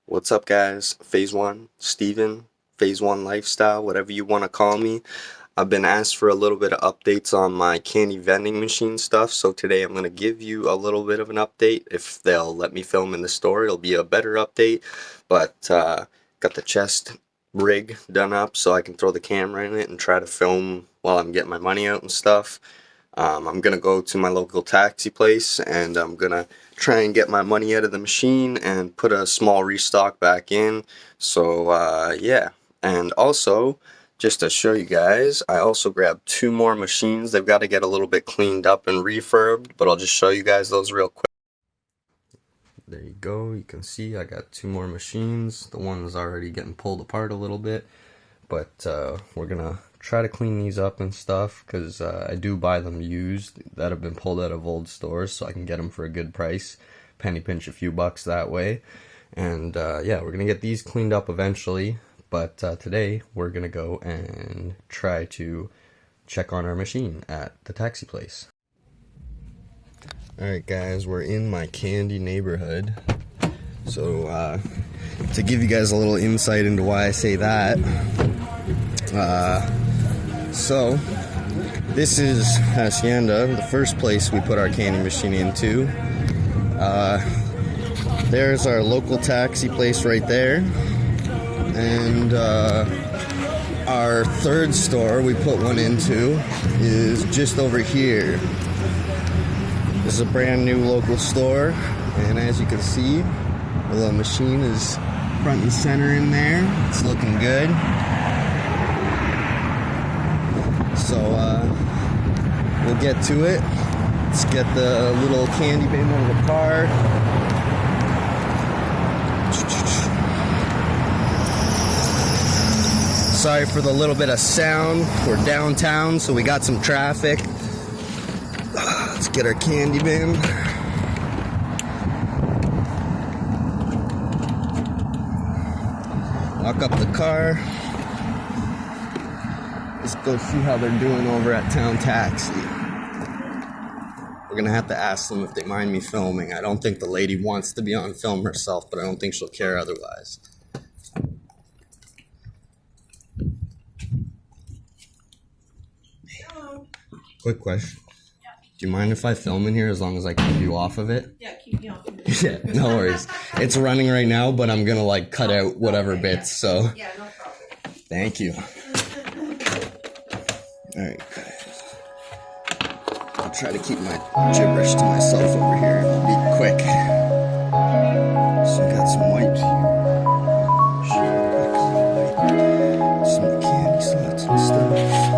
What's up, guys? Phase 1, Steven, Phase 1 Lifestyle, whatever you want to call me. I've been asked for a little bit of updates on my candy vending machine stuff, so today I'm going to give you a little bit of an update. If they'll let me film in the store, it'll be a better update, but got the chest rig done up so I can throw the camera in it and try to film while I'm getting my money out and stuff. I'm gonna go to my local taxi place and I'm gonna try and get my money out of the machine and put a small restock back in. So yeah, and also just to show you guys, I also grabbed 2 more machines. They've got to get a little bit cleaned up and refurbed, but I'll just show you guys those real quick. There you go, you can see I got 2 more machines. The one's already getting pulled apart a little bit, but we're gonna try to clean these up and stuff, because I do buy them used that have been pulled out of old stores, so I can get them for a good price, penny pinch a few bucks that way. And yeah, we're gonna get these cleaned up eventually, but today we're gonna go and try to check on our machine at the taxi place. Alright guys, we're in my candy neighborhood. So to give you guys a little insight into why I say that, so this is Hacienda, the first place we put our candy machine into. There's our local taxi place right there, and our third store we put one into is just over here. This is a brand new local store, and as you can see, the little machine is front and center in there. It's looking good. So we'll get to it. Let's get the little candy bin out of the car. Sorry for the little bit of sound. We're downtown, so we got some traffic. Let's get our candy bin. Lock up the car. Let's go see how they're doing over at Town Taxi. We're gonna have to ask them if they mind me filming. I don't think the lady wants to be on film herself, but I don't think she'll care otherwise. Hello. Quick question. Do you mind if I film in here as long as I keep you off of it? Yeah, keep me off of it. Yeah, no worries. It's running right now, but I'm gonna like cut out whatever bits, so. Yeah, no problem. Thank you. Alright, guys. I'll try to keep my gibberish to myself over here. It'll be quick. So we got some white here. Some candy slots and stuff.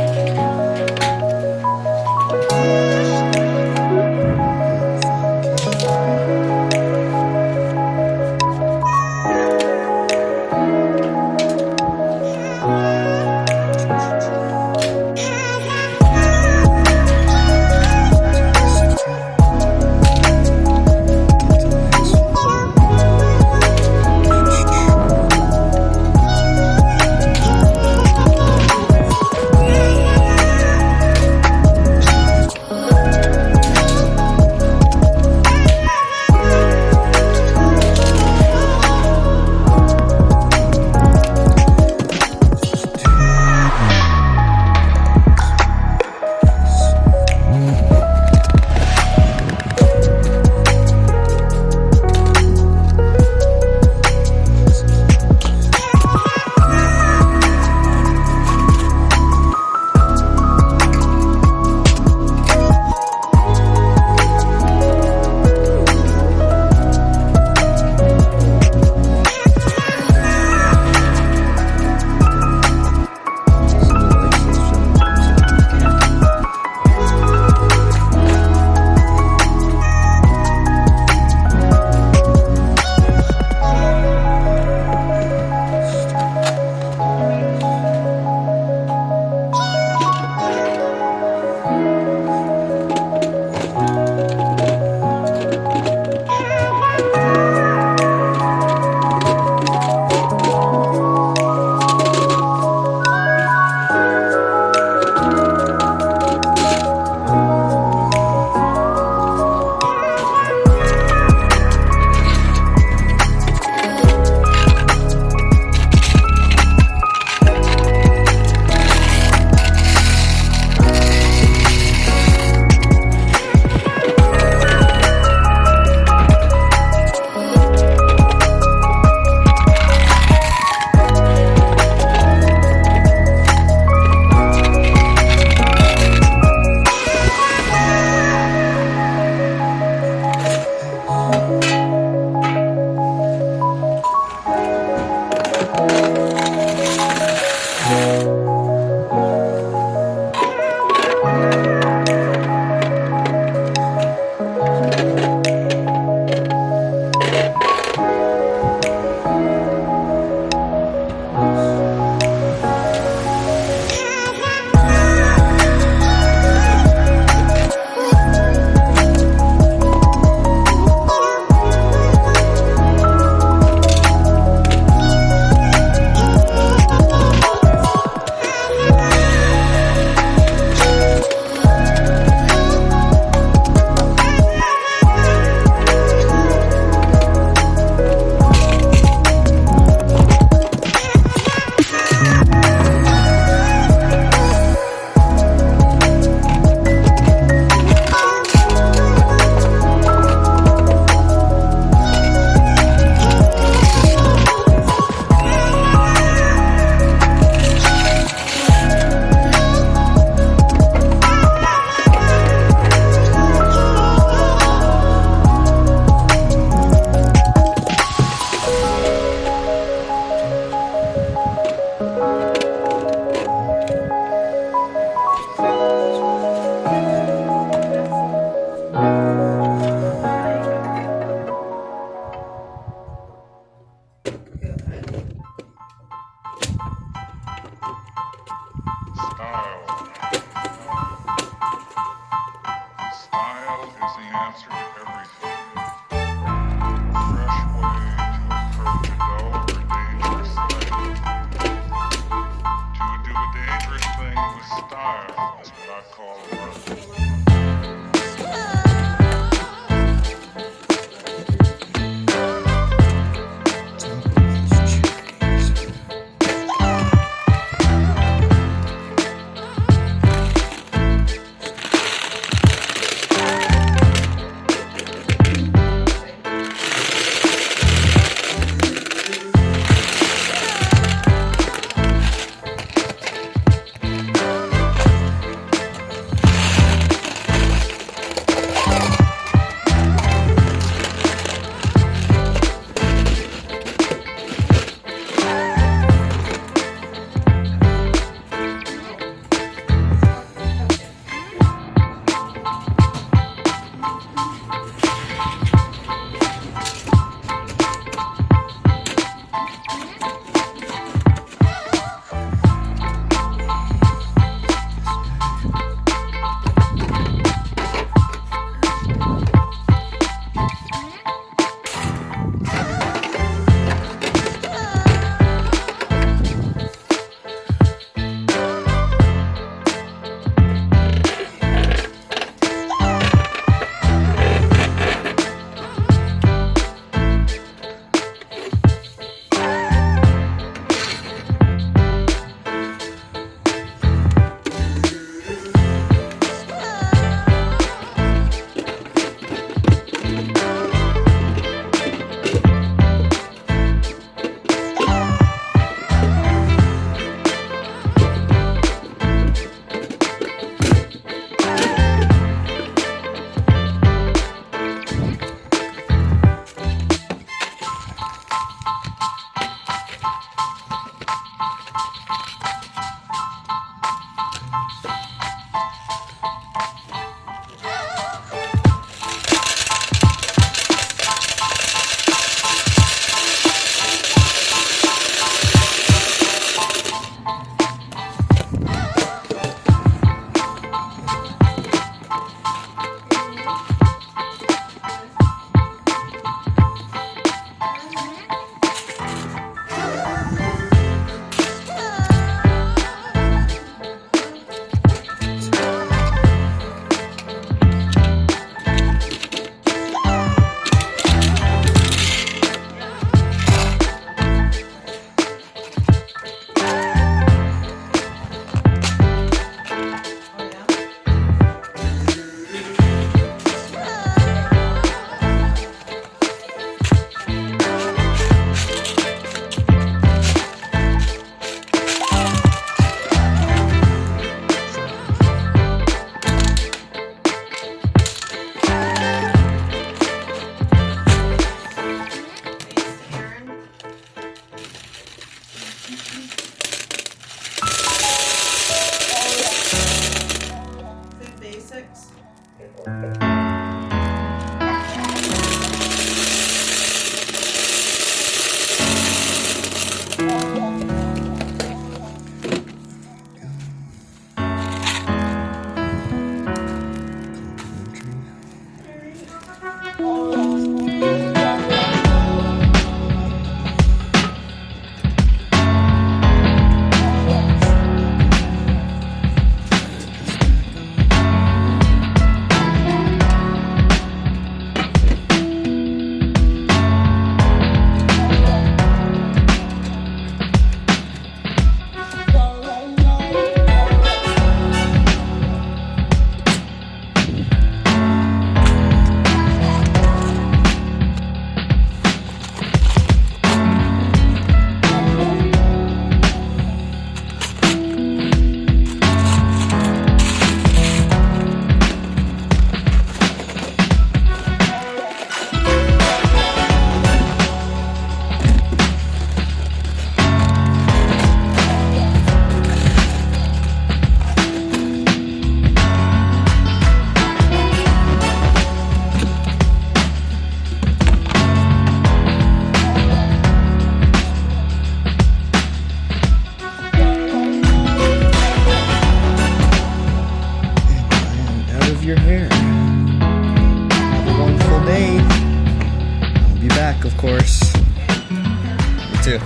too.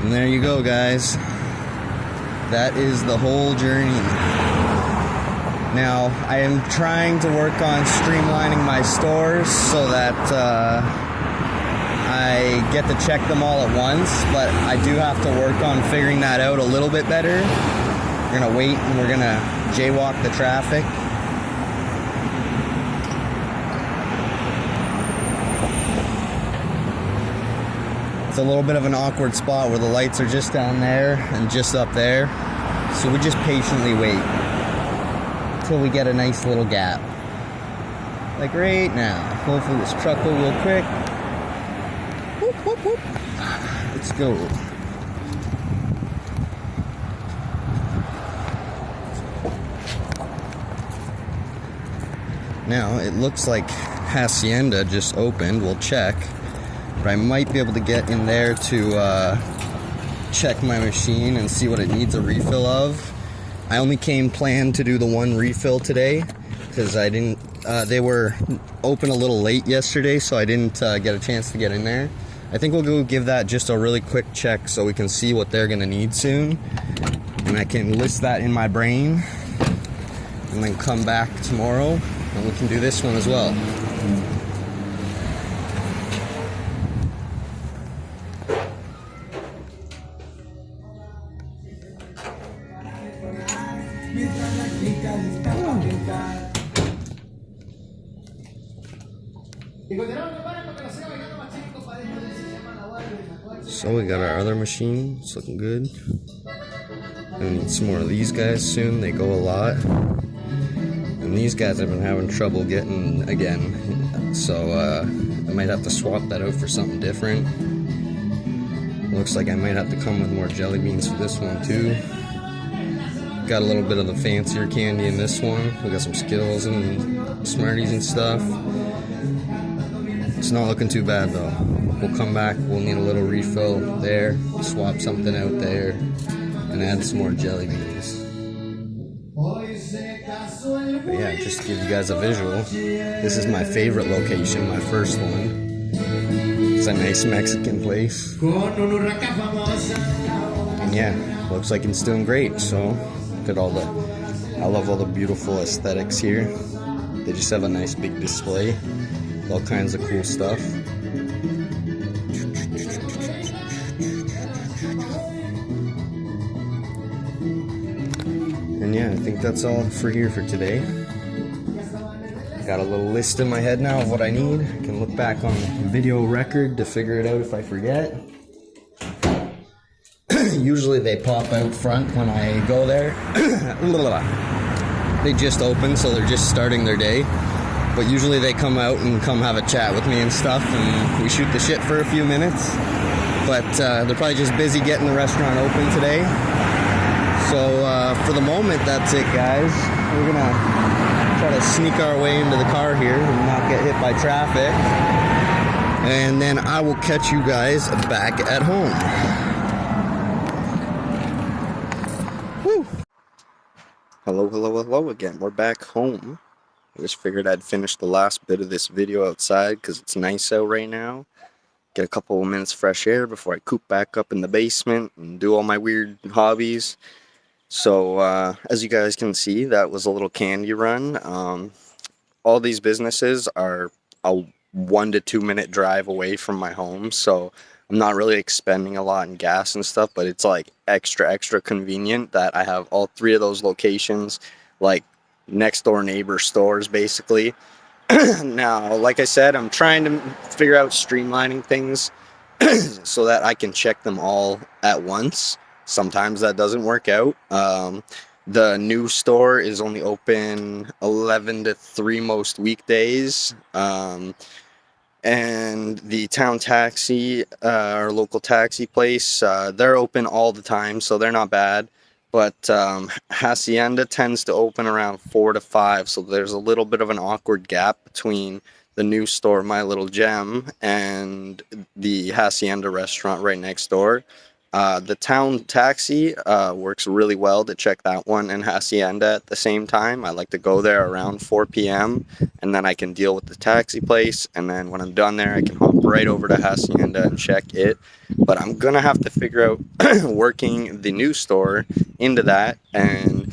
And there you go, guys. That is the whole journey. Now, I am trying to work on streamlining my stores so that I get to check them all at once, but I do have to work on figuring that out a little bit better. We're gonna wait and we're gonna jaywalk the traffic. It's a little bit of an awkward spot where the lights are just down there and just up there. So we just patiently wait until we get a nice little gap. Like right now. Hopefully this truck will go quick. Whoop, whoop, whoop. Let's go. Now it looks like Hacienda just opened. We'll check. But I might be able to get in there to check my machine and see what it needs a refill of. I only planned to do the one refill today because I didn't. They were open a little late yesterday, so I didn't get a chance to get in there. I think we'll go give that just a really quick check so we can see what they're gonna need soon, and I can list that in my brain, and then come back tomorrow and we can do this one as well. So we got our other machine, it's looking good. And need some more of these guys soon, they go a lot. And these guys I've been having trouble getting again. So I might have to swap that out for something different. Looks like I might have to come with more jelly beans for this one too. Got a little bit of the fancier candy in this one. We got some Skittles and Smarties and stuff. It's not looking too bad though. We'll come back, we'll need a little refill there, swap something out there, and add some more jelly beans. But yeah, just to give you guys a visual, this is my favorite location, my first one. It's a nice Mexican place. And yeah, looks like it's doing great, so look at I love all the beautiful aesthetics here. They just have a nice big display with all kinds of cool stuff. And yeah, I think that's all for here for today. Got a little list in my head now of what I need. I can look back on video record to figure it out if I forget. Usually they pop out front when I go there. They just opened, so they're just starting their day. But usually they come out and come have a chat with me and stuff, and we shoot the shit for a few minutes. But they're probably just busy getting the restaurant open today. So for the moment, that's it, guys. We're gonna try to sneak our way into the car here and not get hit by traffic. And then I will catch you guys back at home. Woo. Hello again. We're back home. I just figured I'd finish the last bit of this video outside because it's nice out right now. Get a couple of minutes fresh air before I coop back up in the basement and do all my weird hobbies. So as you guys can see, that was a little candy run. All these businesses are a 1 to 2 minute drive away from my home, so I'm not really expending a lot in gas and stuff, but it's like extra convenient that I have all 3 of those locations like next door neighbor stores basically. Now, like I said, I'm trying to figure out streamlining things so that I can check them all at once. Sometimes that doesn't work out. The new store is only open 11 to 3 most weekdays. And the town taxi, our local taxi place, they're open all the time, so they're not bad. But Hacienda tends to open around 4 to 5, so there's a little bit of an awkward gap between the new store, My Little Gem, and the Hacienda restaurant right next door. The town taxi works really well to check that one and Hacienda at the same time. I like to go there around 4 p.m. and then I can deal with the taxi place. And then when I'm done there, I can hop right over to Hacienda and check it. But I'm gonna have to figure out working the new store into that and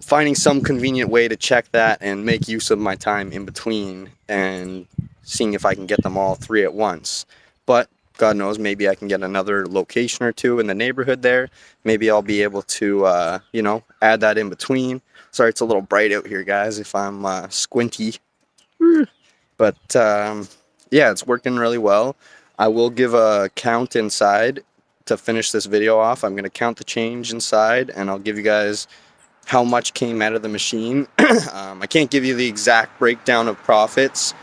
finding some convenient way to check that and make use of my time in between and seeing if I can get them all three at once. But God knows, maybe I can get another location or two in the neighborhood there. Maybe I'll be able to, add that in between. Sorry, it's a little bright out here, guys, if I'm squinty. But yeah, it's working really well. I will give a count inside to finish this video off. I'm going to count the change inside and I'll give you guys how much came out of the machine. I can't give you the exact breakdown of profits,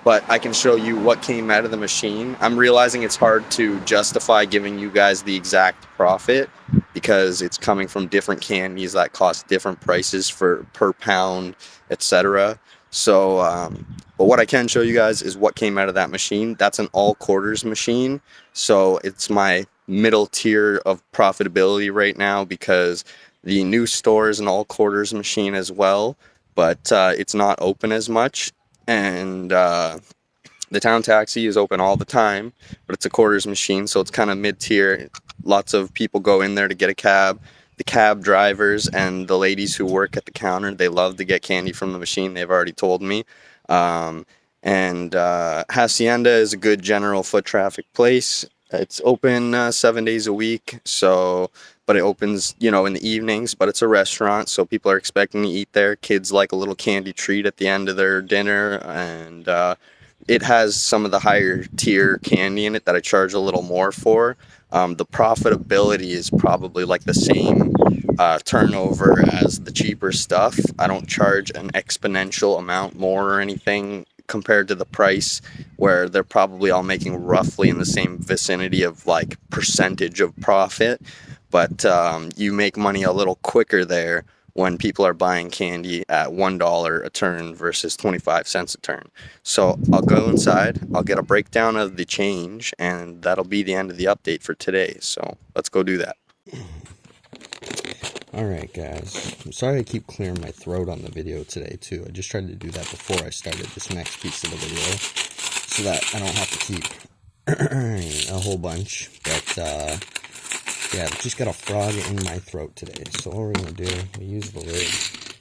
but I can show you what came out of the machine. I'm realizing it's hard to justify giving you guys the exact profit because it's coming from different candies that cost different prices for per pound, etc. So, but what I can show you guys is what came out of that machine. That's an all quarters machine, so it's my middle tier of profitability right now because the new store is an all quarters machine as well, but it's not open as much. And the town taxi is open all the time, but it's a quarters machine, so it's kind of mid tier. Lots of people go in there to get a cab. The cab drivers and the ladies who work at the counter, they love to get candy from the machine. They've already told me. And Hacienda is a good general foot traffic place. It's open 7 days a week, so but it opens, in the evenings. But it's a restaurant, so people are expecting to eat there. Kids like a little candy treat at the end of their dinner, and it has some of the higher tier candy in it that I charge a little more for. The profitability is probably like the same turnover as the cheaper stuff. I don't charge an exponential amount more or anything compared to the price, where they're probably all making roughly in the same vicinity of like percentage of profit. But you make money a little quicker there when people are buying candy at $1 a turn versus 25 cents a turn. So I'll go inside, I'll get a breakdown of the change, and that'll be the end of the update for today. So let's go do that. Alright guys, I'm sorry I keep clearing my throat on the video today too. I just tried to do that before I started this next piece of the video so that I don't have to keep a whole bunch. But yeah, I've just got a frog in my throat today. So what we're going to do, we use the lid.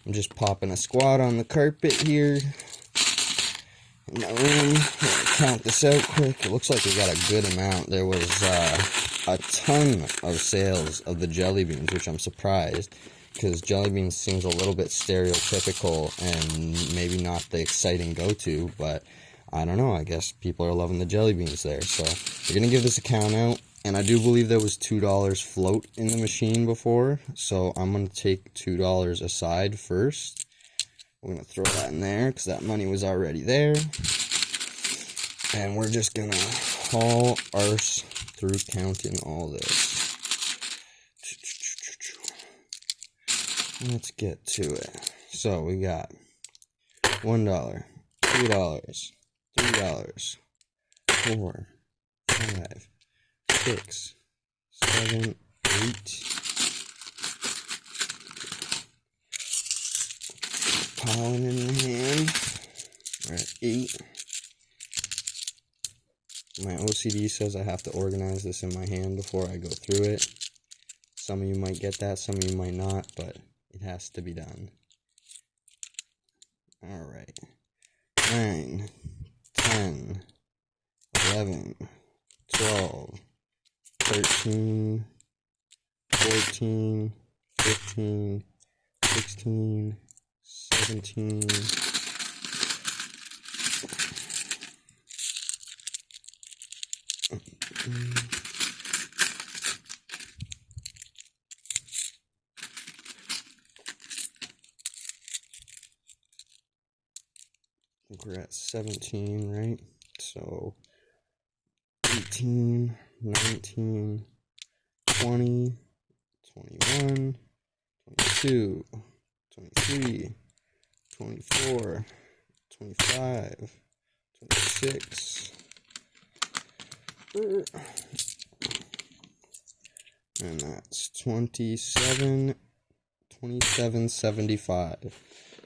I'm just popping a squat on the carpet here in my room. Count this out quick. It looks like we got a good amount. There was a ton of sales of the jelly beans, which I'm surprised, because jelly beans seems a little bit stereotypical and maybe not the exciting go-to, but I don't know, I guess people are loving the jelly beans there. So we're going to give this a count out, and I do believe there was $2 float in the machine before, so I'm going to take $2 aside first. We're going to throw that in there because that money was already there, and we're just going to haul arse through counting all this. Let's get to it. So we got $1, $2, $3, 4, 5, 6, 7, 8. Piling in the hand. We're at 8. My OCD says I have to organize this in my hand before I go through it. Some of you might get that, some of you might not, but it has to be done. Alright. 9, 10, 11, 12, 13, 14, 15, 16, 17, I think we're at 17, right? So 18, 19, 20, 21, 22, 23, 24, 25, 26, and that's 27.75.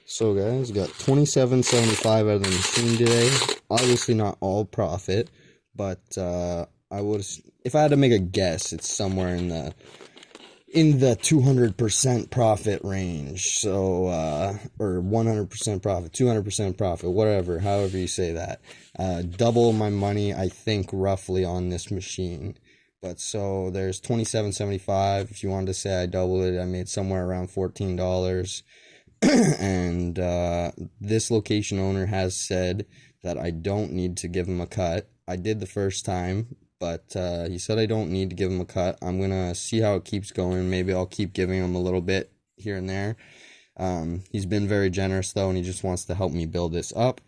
So guys, got 27.75 out of the machine today. Obviously not all profit, but I would, if I had to make a guess, it's somewhere in the 200% profit range. So or 100% profit, 200% profit, whatever, however you say that. Double my money, I think, roughly on this machine. But so there's 27.75. If you wanted to say I doubled it, I made somewhere around $14. And this location owner has said that I don't need to give him a cut. I did the first time, but he said I don't need to give him a cut. I'm gonna see how it keeps going. Maybe I'll keep giving him a little bit here and there. He's been very generous though, and he just wants to help me build this up.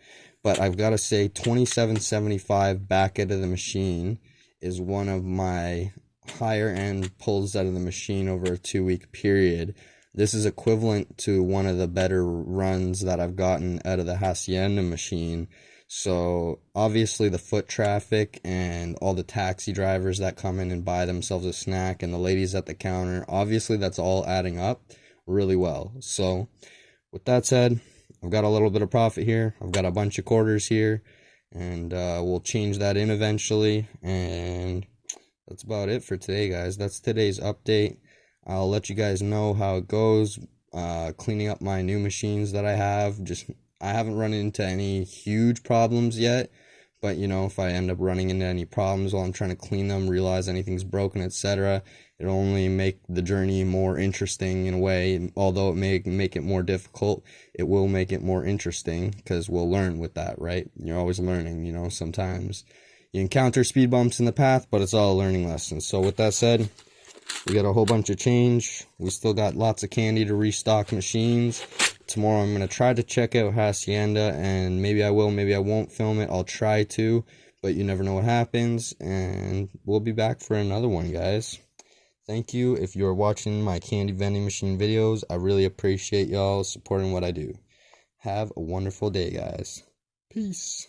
But I've got to say, 27.75 back out of the machine is one of my higher end pulls out of the machine over a 2-week period. This is equivalent to one of the better runs that I've gotten out of the Hacienda machine. So obviously the foot traffic and all the taxi drivers that come in and buy themselves a snack and the ladies at the counter, obviously that's all adding up really well. So with that said, I've got a little bit of profit here. I've got a bunch of quarters here, and we'll change that in eventually. And that's about it for today, guys. That's today's update. I'll let you guys know how it goes, cleaning up my new machines that I have. I haven't run into any huge problems yet, but you know, if I end up running into any problems while I'm trying to clean them, realize anything's broken, etc., it'll only make the journey more interesting in a way. Although it may make it more difficult, it will make it more interesting because we'll learn with that, right? You're always learning, you know. Sometimes you encounter speed bumps in the path, but it's all a learning lesson. So with that said, we got a whole bunch of change. We still got lots of candy to restock machines. Tomorrow I'm going to try to check out Hacienda, and maybe I will, maybe I won't film it. I'll try to, but you never know what happens. And we'll be back for another one, guys. Thank you if you're watching my candy vending machine videos. I really appreciate y'all supporting what I do. Have a wonderful day, guys. Peace.